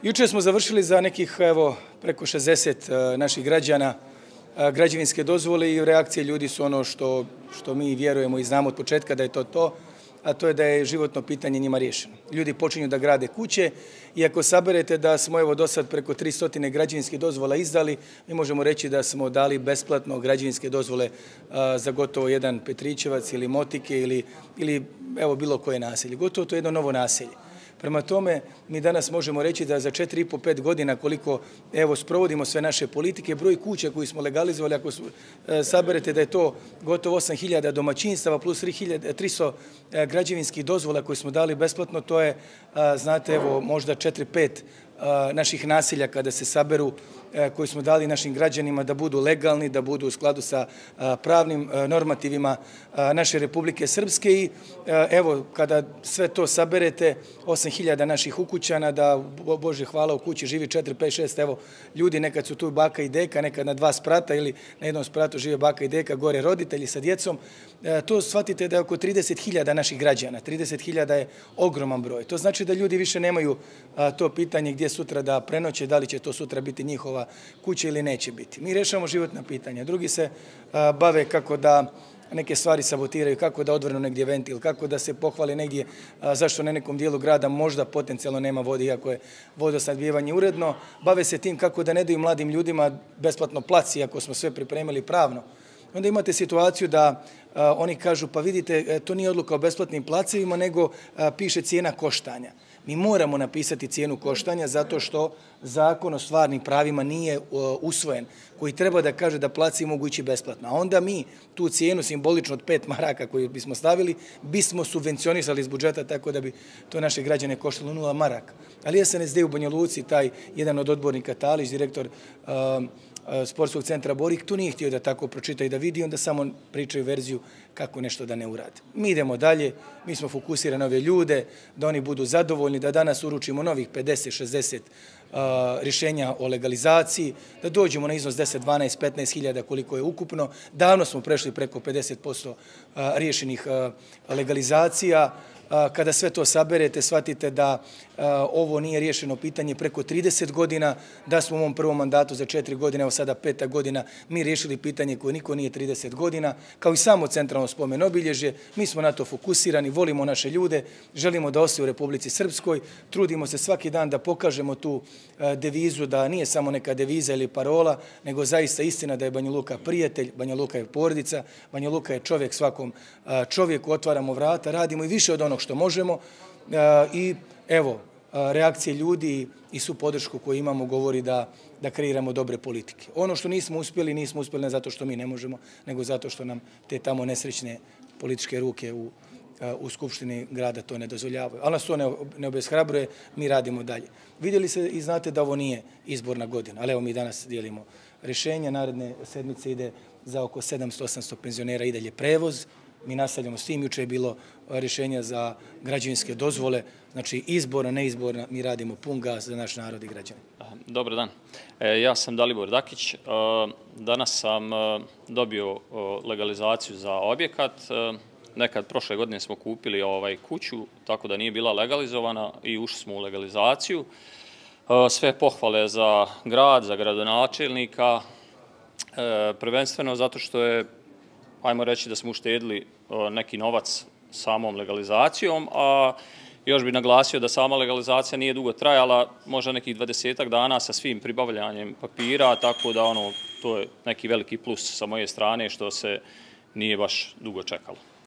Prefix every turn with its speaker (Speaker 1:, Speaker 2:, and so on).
Speaker 1: Juče smo završili za nekih preko 60 naših građana građevinske dozvole i reakcije ljudi su ono što mi vjerujemo i znamo od početka da je to, a to je da je životno pitanje njima riješeno. Ljudi počinju da grade kuće i ako saberete da smo do sad preko 300 građevinskih dozvola izdali, mi možemo reći da smo dali besplatno građevinske dozvole za gotovo jedan Petričevac ili Motike ili bilo koje naselje. Gotovo to je jedno novo naselje. Prema tome, mi danas možemo reći da za 4,5-5 godina koliko sprovodimo sve naše politike, broj kuća koji smo legalizovali, ako saberete da je to gotovo 8.000 domaćinstava plus 300 građevinskih dozvola koje smo dali besplatno, to je, znate, možda 4-5 naših naselja kada se saberu koji smo dali našim građanima da budu legalni, da budu u skladu sa pravnim normativima naše Republike Srpske i kada sve to saberete, 8.000 naših ukućana, da Bože hvala u kući živi 4, 5, 6 ljudi, nekad su tu baka i deka, nekad na 2 sprata ili na jednom spratu žive baka i deka, gore roditelji sa djecom, to shvatite da je oko 30.000 naših građana, 30.000 je ogroman broj. To znači da ljudi više nemaju to pitanje gdje sutra da prenoće, da li će to sutra biti njihova kuća ili neće biti. Mi rešavamo životna pitanja. Drugi se bave kako da neke stvari sabotiraju, kako da odvrnu negdje ventil, kako da se pohvali negdje zašto na nekom dijelu grada možda potencijalno nema vode, iako je vodosnabdijevanje uredno. Bave se tim kako da ne daju mladim ljudima besplatno plac, iako smo sve pripremili pravno. Onda imate situaciju da oni kažu, pa vidite, to nije odluka o besplatnim placevima, nego piše cijena koštanja. Mi moramo napisati cijenu koštanja zato što zakon o stvarnim pravima nije usvojen, koji treba da kaže da placi mogu ići besplatno. A onda mi tu cijenu simbolično od 5 maraka koju bismo stavili, bismo subvencionisali iz budžeta tako da bi to naše građane koštalo 0 maraka. Ali SNSD u Banja Luci, taj jedan od odbornika Talić, direktor sportskog centra Borik, tu nije htio da tako pročita i da vidi, onda samo pričaju verziju kako nešto da ne urade. Mi idemo dalje, mi smo fokusirani na ove ljude, da oni budu zadovoljni, da danas uručimo novih 50-60 rješenja o legalizaciji, da dođemo na iznos 10, 12, 15 hiljada koliko je ukupno. Davno smo prešli preko 50% riješenih legalizacija. Kada sve to saberete, shvatite da ovo nije riješeno pitanje preko 30 godina, da smo u ovom prvom mandatu za 4 godine, evo sada 5. godina, mi riješili pitanje koje niko nije 30 godina, kao i samo centralno spomen obilježje. Mi smo na to fokusirani, volimo naše ljude, želimo da ostaju u Republici Srpskoj, trudimo se svaki dan da pokažemo tu devizu, da nije samo neka deviza ili parola, nego zaista istina da je Banja Luka prijatelj, Banja Luka je porodica, Banja Luka je čovjek svakom čovjeku, otvaramo vrata, radimo i više od onog što možemo i evo, reakcije ljudi i su podršku koju imamo govori da kreiramo dobre politike. Ono što nismo uspjeli ne zato što mi ne možemo, nego zato što nam te tamo nesrećne političke ruke u Skupštini grada to ne dozvoljavaju. Ali nas to ne obeshrabruje, mi radimo dalje. Vidjeli se i znate da ovo nije izborna godina, ali evo mi danas dijelimo rješenja, naredne sedmice ide za oko 700-800 penzionera i dalje prevoz. Mi nastavljamo s tim, juče je bilo rješenja za građevinske dozvole, znači izborna, neizborna, mi radimo pun gas za naš narod i građane.
Speaker 2: Dobar dan, ja sam Dalibor Dakić, danas sam dobio legalizaciju za objekat, nekad prošle godine smo kupili kuću, tako da nije bila legalizovana i ušli smo u legalizaciju. Sve pohvale za grad, za gradonačelnika, prvenstveno zato što je, ajmo reći da smo uštedili neki novac samom legalizacijom, a još bih naglasio da sama legalizacija nije dugo trajala, možda nekih 20 dana sa svim pribavljanjem papira, tako da to je neki veliki plus sa moje strane što se nije baš dugo čekalo.